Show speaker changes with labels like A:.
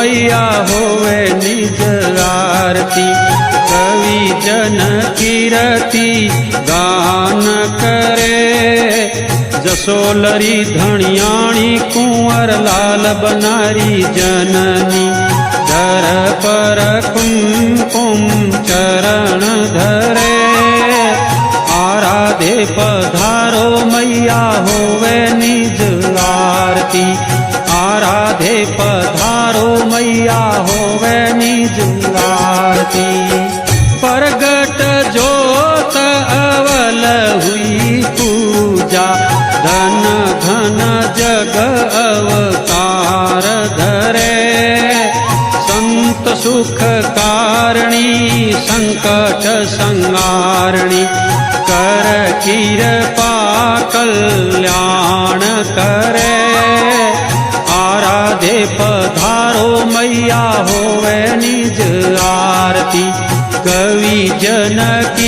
A: मैया होवे निज आरती। कवि जन कीरति गान करे, जसोलरी धणियाणी कुंवर लाल बनारी जननी। धर पर कुमकुम चरण धरे, आराधे पधारो मैया होवे निज आरती। आराधे पधारो मैया होवे निज आरती। प्रगट जोत अवल हुई पूजा, धन घन जग अवतार धरे। संत सुख कारणी संकट संहारणी, कर कृपा कल्याण करे। आराधे पधारो मैया होवे निज आरती। कवि जन की